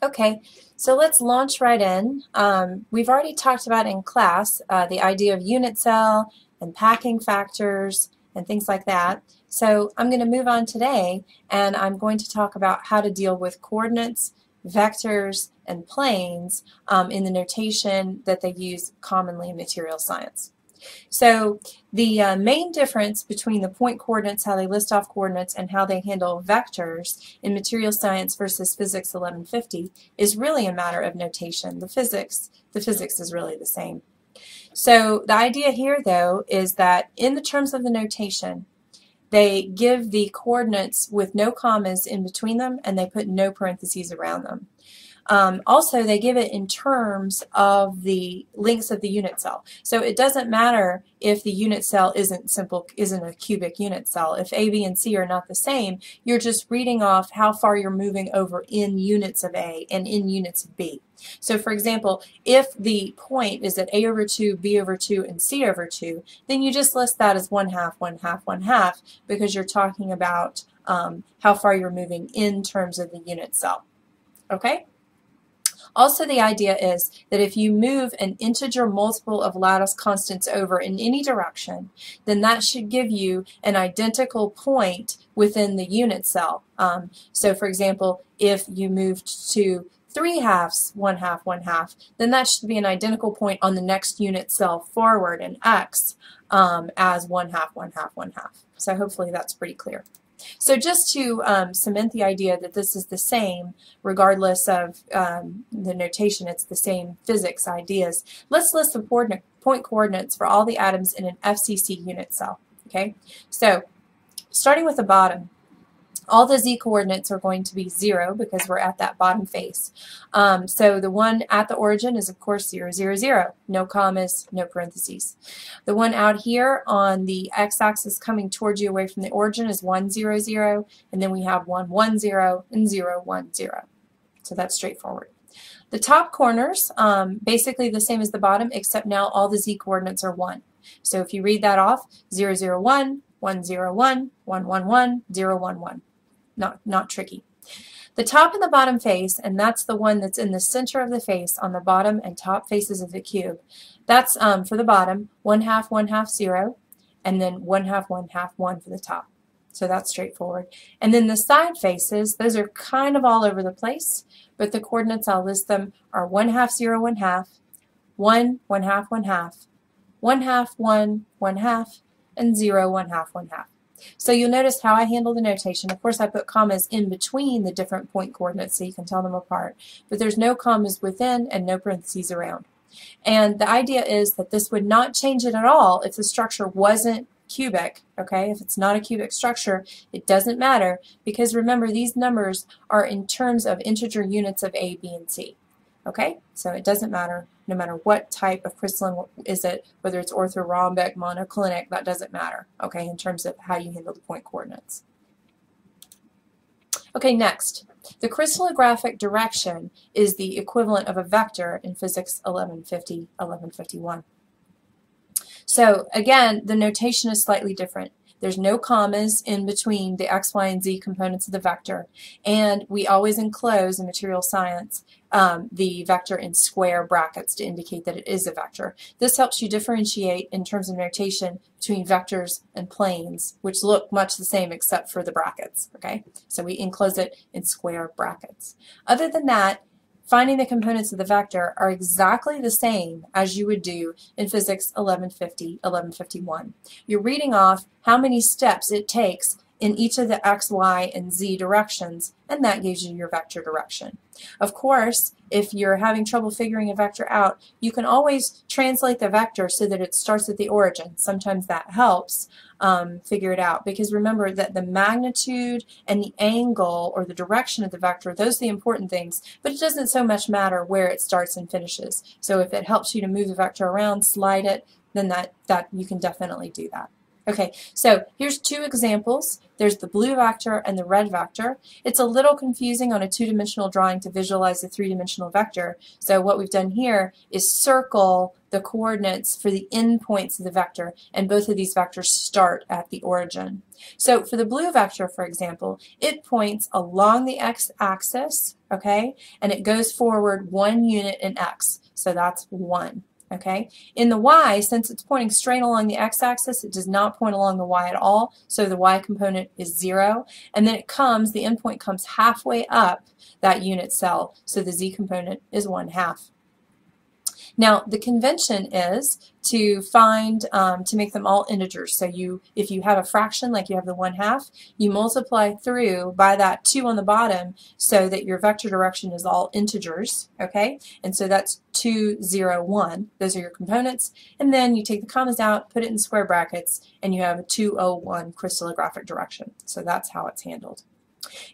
Okay, so let's launch right in. We've already talked about in class the idea of unit cell and packing factors and things like that. So I'm going to move on today, and I'm going to talk about how to deal with coordinates, vectors, and planes in the notation that they use commonly in material science. So the main difference between the point coordinates, how they list off coordinates, and how they handle vectors in material science versus physics 1150 is really a matter of notation. The physics is really the same. So the idea here, though, is that in the terms of the notation, they give the coordinates with no commas in between them, and they put no parentheses around them. Also, they give it in terms of the lengths of the unit cell. So it doesn't matter if the unit cell isn't a cubic unit cell. If A, B, and C are not the same, you're just reading off how far you're moving over in units of A and in units of B. So for example, if the point is at A over 2, B over 2, and C over 2, then you just list that as 1/2, 1/2, 1/2, because you're talking about how far you're moving in terms of the unit cell. Okay? Also, the idea is that if you move an integer multiple of lattice constants over in any direction, then that should give you an identical point within the unit cell. So for example, if you moved to 3/2, 1/2, 1/2, then that should be an identical point on the next unit cell forward in x as 1/2, 1/2, 1/2. So hopefully that's pretty clear. So just to cement the idea that this is the same, regardless of the notation, it's the same physics ideas, let's list the point coordinates for all the atoms in an FCC unit cell. Okay, so starting with the bottom, all the z coordinates are going to be 0 because we're at that bottom face. So the one at the origin is, of course, 0, 0, 0. No commas, no parentheses. The one out here on the x-axis coming towards you away from the origin is 1, 0, 0. And then we have 1, 1, 0, and 0, 1, 0. So that's straightforward. The top corners, basically the same as the bottom, except now all the z coordinates are 1. So if you read that off, 0, 0, 1, 1, 0, 1, 1, 1, 1, 0, 1, 1. Not tricky. The top and the bottom face, and that's the one that's in the center of the face on the bottom and top faces of the cube. That's for the bottom, 1/2, 1/2, 0, and then 1/2, 1/2, 1 for the top. So that's straightforward. And then the side faces, those are kind of all over the place, but the coordinates, I'll list them, are 1/2, 0, 1/2, 1, 1/2, 1/2, 1/2, 1, 1/2, and 0, 1/2, 1/2. So you'll notice how I handle the notation. Of course, I put commas in between the different point coordinates so you can tell them apart, but there's no commas within and no parentheses around. And the idea is that this would not change it at all if the structure wasn't cubic, okay? If it's not a cubic structure, it doesn't matter, because remember, these numbers are in terms of integer units of A, B, and C. Okay, so it doesn't matter, no matter what type of crystalline is it, whether it's orthorhombic, monoclinic, that doesn't matter, okay, in terms of how you handle the point coordinates. Okay, next, the crystallographic direction is the equivalent of a vector in physics 1150, 1151. So again, the notation is slightly different. There's no commas in between the x, y, and z components of the vector, and we always enclose in material science the vector in square brackets to indicate that it is a vector. This helps you differentiate in terms of notation between vectors and planes, which look much the same except for the brackets. Okay, so we enclose it in square brackets. Other than that, finding the components of the vector are exactly the same as you would do in physics 1150, 1151. You're reading off how many steps it takes in each of the x, y, and z directions, and that gives you your vector direction. Of course, if you're having trouble figuring a vector out, you can always translate the vector so that it starts at the origin. Sometimes that helps figure it out, because remember that the magnitude and the angle or the direction of the vector, those are the important things, but it doesn't so much matter where it starts and finishes. So if it helps you to move the vector around, slide it, then that you can definitely do that. Okay, so here's two examples. There's the blue vector and the red vector. It's a little confusing on a two-dimensional drawing to visualize a three-dimensional vector. So what we've done here is circle the coordinates for the endpoints of the vector, and both of these vectors start at the origin. So for the blue vector, for example, it points along the x-axis, okay, and it goes forward 1 unit in x, so that's 1. Okay. In the y, since it's pointing straight along the x-axis, it does not point along the y at all, so the y component is 0. And then the endpoint comes halfway up that unit cell, so the z component is 1/2. Now, the convention is to find, to make them all integers. So if you have a fraction, like you have the 1/2, you multiply through by that 2 on the bottom so that your vector direction is all integers, okay? And so that's 2, 0, 1. Those are your components. And then you take the commas out, put it in square brackets, and you have a 2, 0, 1 crystallographic direction. So that's how it's handled.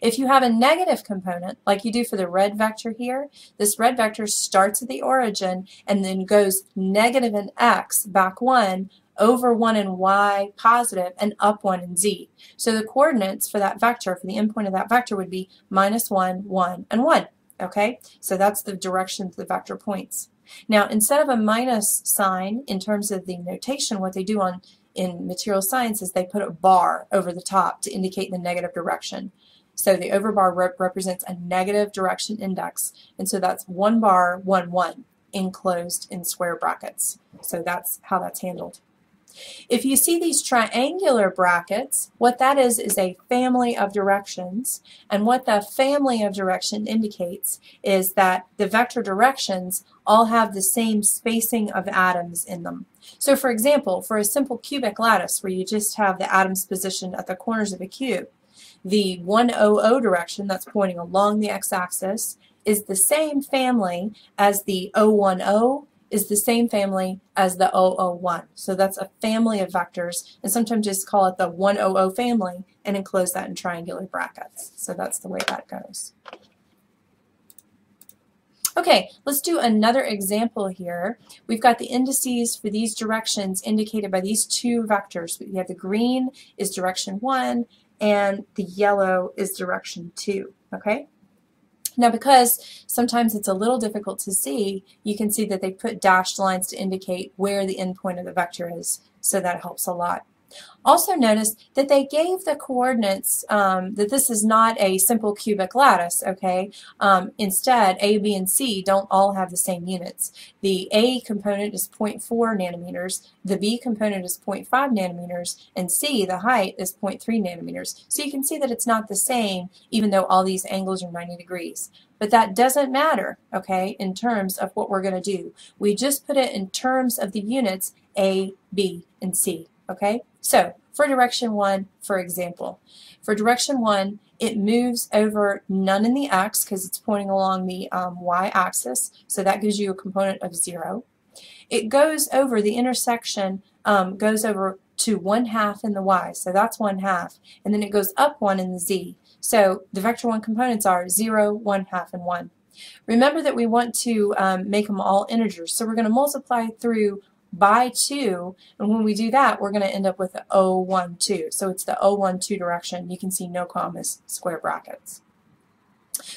If you have a negative component, like you do for the red vector here, this red vector starts at the origin and then goes negative in x, back 1, over 1 in y, positive, and up 1 in z. So the coordinates for that vector, for the endpoint of that vector, would be -1, 1, and 1. Okay? So that's the direction the vector points. Now, instead of a minus sign in terms of the notation, what they do in material science is they put a bar over the top to indicate the negative direction. So the over bar represents a negative direction index, and so that's 1 bar, 1, 1, enclosed in square brackets. So that's how that's handled. If you see these triangular brackets, what that is a family of directions, and what the family of direction indicates is that the vector directions all have the same spacing of atoms in them. So for example, for a simple cubic lattice where you just have the atoms positioned at the corners of a cube, the 100 direction that's pointing along the x-axis is the same family as the 010 is the same family as the 001. So that's a family of vectors, and sometimes just call it the 100 family and enclose that in triangular brackets. So that's the way that goes. Okay, let's do another example here. We've got the indices for these directions indicated by these 2 vectors. We have the green is direction 1, and the yellow is direction 2, okay? Now, because sometimes it's a little difficult to see, you can see that they put dashed lines to indicate where the endpoint of the vector is, so that helps a lot. Also notice that they gave the coordinates, that this is not a simple cubic lattice, okay? Instead, A, B, and C don't all have the same units. The A component is 0.4 nanometers, the B component is 0.5 nanometers, and C, the height, is 0.3 nanometers. So you can see that it's not the same, even though all these angles are 90 degrees. But that doesn't matter, okay, in terms of what we're going to do. We just put it in terms of the units A, B, and C. Okay, so for direction 1, for example, for direction 1, it moves over none in the x because it's pointing along the y-axis, so that gives you a component of 0. It goes over the intersection, goes over to 1/2 in the y, so that's 1/2, and then it goes up 1 in the z. So the vector 1 components are 0, 1/2, and 1. Remember that we want to make them all integers, so we're going to multiply through by 2, and when we do that, we're going to end up with the 012. So it's the 012 direction. You can see no commas, square brackets.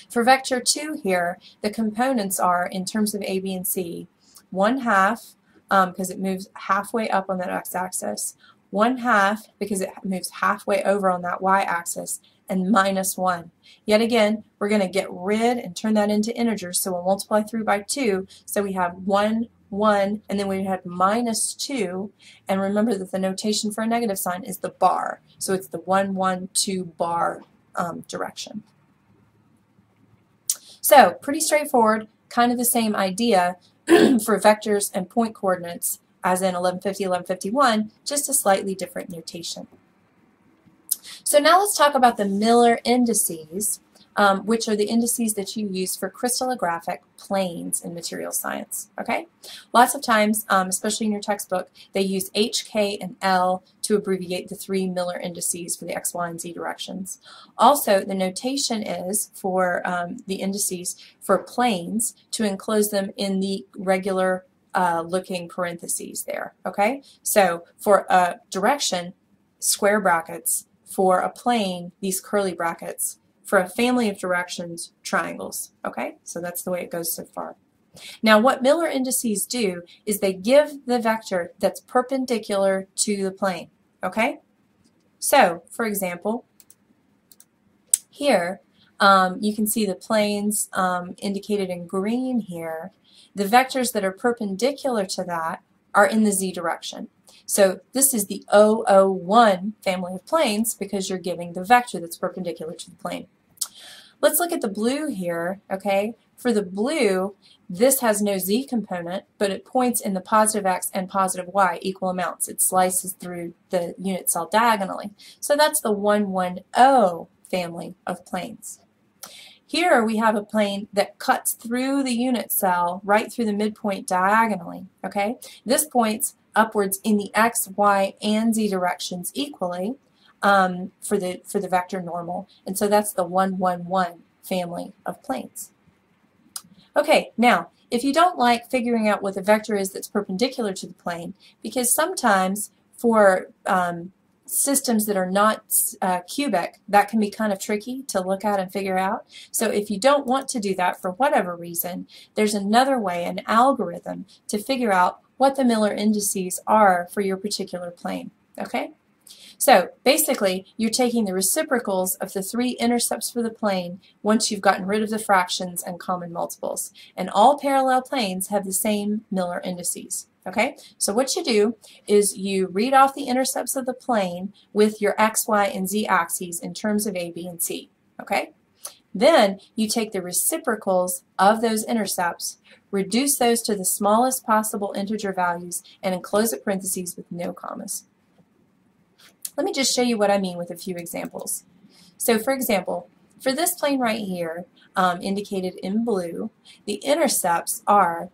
For vector 2 here, the components are, in terms of A, B, and C, 1/2, because it moves halfway up on that x-axis, 1/2 because it moves halfway over on that y-axis, and -1. Yet again, we're going to get rid and turn that into integers, so we'll multiply through by 2, so we have 1, 1, and then we had -2, and remember that the notation for a negative sign is the bar, so it's the 1, 1, 2 bar direction. So pretty straightforward, kind of the same idea for vectors and point coordinates as in 1150, 1151, just a slightly different notation. So now let's talk about the Miller indices, which are the indices that you use for crystallographic planes in material science. Okay? Lots of times, especially in your textbook, they use H, K, and L to abbreviate the 3 Miller indices for the X, Y, and Z directions. Also, the notation is for the indices for planes to enclose them in the regular looking parentheses there. Okay? So for a direction, square brackets. For a plane, these curly brackets. For a family of directions, triangles. Okay, so that's the way it goes so far. Now what Miller indices do is they give the vector that's perpendicular to the plane, okay? So, for example, here you can see the planes indicated in green here. The vectors that are perpendicular to that are in the z direction. So this is the 001 family of planes because you're giving the vector that's perpendicular to the plane. Let's look at the blue here, okay? For the blue, this has no z component, but it points in the positive x and positive y equal amounts. It slices through the unit cell diagonally. So that's the 110 family of planes. Here we have a plane that cuts through the unit cell right through the midpoint diagonally, okay? This points upwards in the x, y, and z directions equally for the vector normal, and so that's the 111 family of planes. Okay, now if you don't like figuring out what the vector is that's perpendicular to the plane, because sometimes for systems that are not cubic, that can be kind of tricky to look at and figure out. So if you don't want to do that for whatever reason, there's another way, an algorithm, to figure out what the Miller indices are for your particular plane. Okay? So basically, you're taking the reciprocals of the three intercepts for the plane once you've gotten rid of the fractions and common multiples. And all parallel planes have the same Miller indices. Okay, so what you do is you read off the intercepts of the plane with your x, y, and z axes in terms of a, b, and c. Okay, then you take the reciprocals of those intercepts, reduce those to the smallest possible integer values, and enclose a parentheses with no commas. Let me just show you what I mean with a few examples. So for example, for this plane right here, indicated in blue, the intercepts are,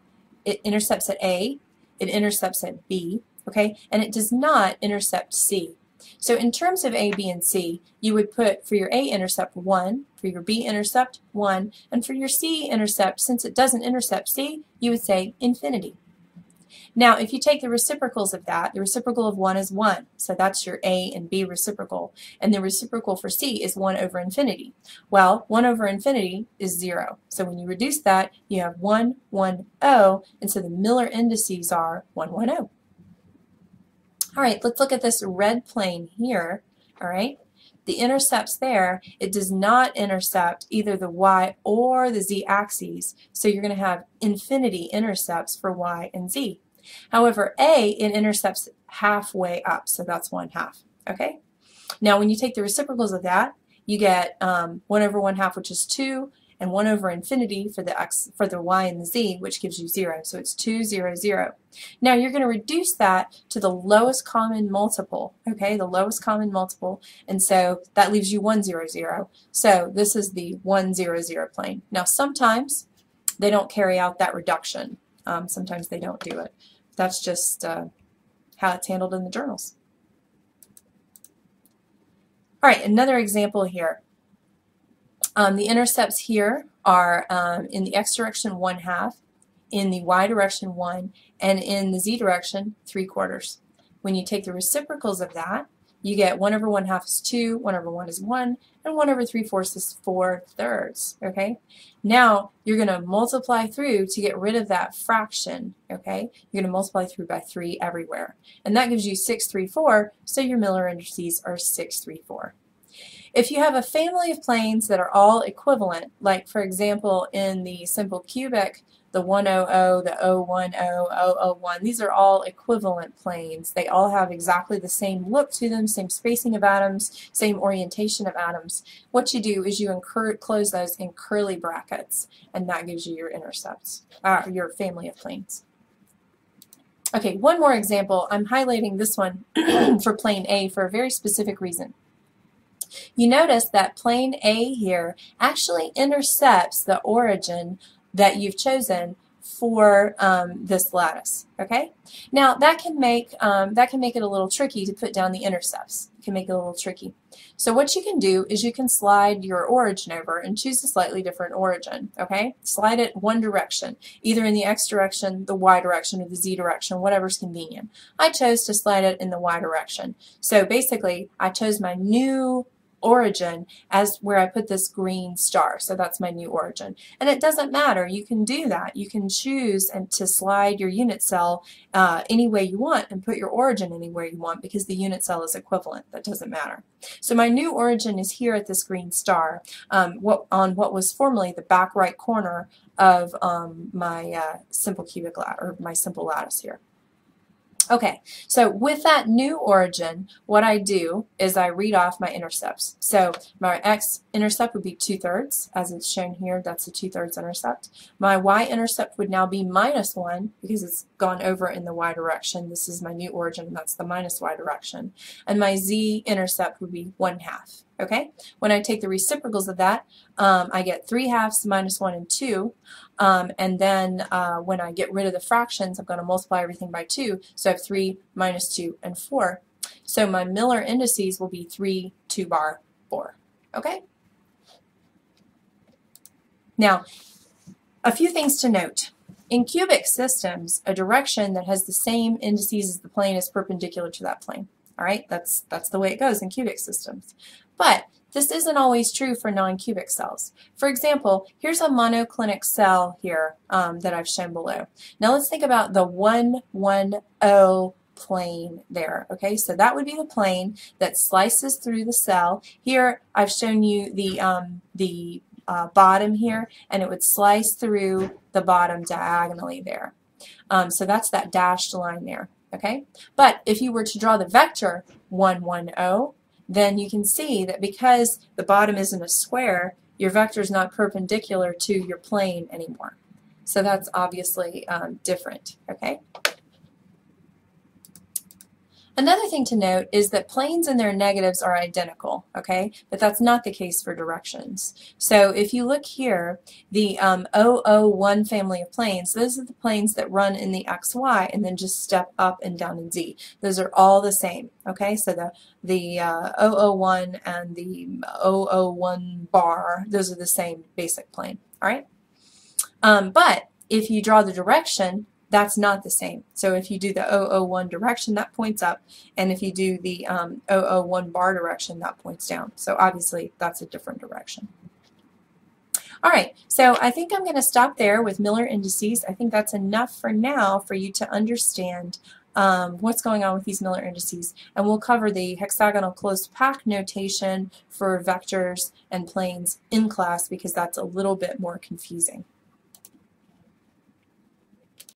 it intercepts at A, it intercepts at B, okay, and it does not intercept C. So in terms of A, B, and C, you would put for your A intercept 1, for your B intercept 1, and for your C intercept, since it doesn't intercept C, you would say infinity. Now, if you take the reciprocals of that, the reciprocal of 1 is 1, so that's your A and B reciprocal, and the reciprocal for C is 1 over infinity. Well, 1 over infinity is 0, so when you reduce that, you have 1, 1, 0, and so the Miller indices are 1, 1, 0. All right, let's look at this red plane here, all right? The intercepts there, it does not intercept either the y or the z axes, so you're going to have infinity intercepts for y and z. However, A, it intercepts halfway up, so that's 1/2, okay? Now, when you take the reciprocals of that, you get 1 over 1/2, which is 2, and 1 over infinity for the x, for the y and the z, which gives you 0, so it's 2, 0, 0. Now, you're going to reduce that to the lowest common multiple, okay, the lowest common multiple, and so that leaves you 1, 0, 0. So this is the 1, 0, 0 plane. Now, sometimes they don't carry out that reduction. Sometimes they don't do it. That's just how it's handled in the journals. All right, another example here. The intercepts here are in the x direction 1/2, in the y direction 1, and in the z direction 3/4. When you take the reciprocals of that, you get 1 over 1/2 is 2, 1 over 1 is 1, and 1 over 3/4 is 4/3, okay? Now, you're going to multiply through to get rid of that fraction, okay? You're going to multiply through by 3 everywhere. And that gives you 6/3/4, so your Miller indices are 6/3/4. If you have a family of planes that are all equivalent, like for example in the simple cubic, the 100, the 010, 001, these are all equivalent planes. They all have exactly the same look to them, same spacing of atoms, same orientation of atoms. What you do is you close those in curly brackets, and that gives you your intercepts, your family of planes. Okay, one more example. I'm highlighting this one for plane A for a very specific reason. You notice that plane A here actually intercepts the origin that you've chosen for this lattice. Okay. Now that can make it a little tricky to put down the intercepts. It can make it a little tricky. So what you can do is you can slide your origin over and choose a slightly different origin. Okay. Slide it one direction, either in the x direction, the y direction, or the z direction, whatever's convenient. I chose to slide it in the y direction. So basically, I chose my new origin as where I put this green star. So that's my new origin. And it doesn't matter. You can do that. You can choose and to slide your unit cell any way you want and put your origin anywhere you want because the unit cell is equivalent. That doesn't matter. So my new origin is here at this green star on what was formerly the back right corner of my simple cubic lattice, or my simple lattice here. Okay, so with that new origin, what I do is I read off my intercepts. So my x-intercept would be 2/3, as it's shown here. That's a 2/3 intercept. My y-intercept would now be -1 because it's gone over in the y direction. This is my new origin, and that's the -y direction. And my z-intercept would be 1/2. Okay, when I take the reciprocals of that, I get 3/2 -1 and 2. And then when I get rid of the fractions, I'm going to multiply everything by 2. So I have 3 minus 2 and 4. So my Miller indices will be 3, 2 bar, 4. Okay? Now, a few things to note. In cubic systems, a direction that has the same indices as the plane is perpendicular to that plane. All right? That's the way it goes in cubic systems. But this isn't always true for non-cubic cells. For example, here's a monoclinic cell here that I've shown below. Now let's think about the 1, 1, 0 plane there. Okay, so that would be the plane that slices through the cell. Here I've shown you the bottom here, and it would slice through the bottom diagonally there. So that's that dashed line there. Okay, but if you were to draw the vector 1, 1, 0, then you can see that because the bottom isn't a square, your vector is not perpendicular to your plane anymore. So that's obviously different, okay? Another thing to note is that planes and their negatives are identical, okay? But that's not the case for directions. So if you look here, the 001 family of planes, those are the planes that run in the XY and then just step up and down in Z. Those are all the same, okay? So the 001 and the 001 bar, those are the same basic plane, all right? But if you draw the direction, that's not the same. So if you do the 001 direction, that points up, and if you do the 001 bar direction, that points down. So obviously that's a different direction. All right, so I think I'm going to stop there with Miller indices. I think that's enough for now for you to understand what's going on with these Miller indices, and we'll cover the hexagonal closed pack notation for vectors and planes in class because that's a little bit more confusing.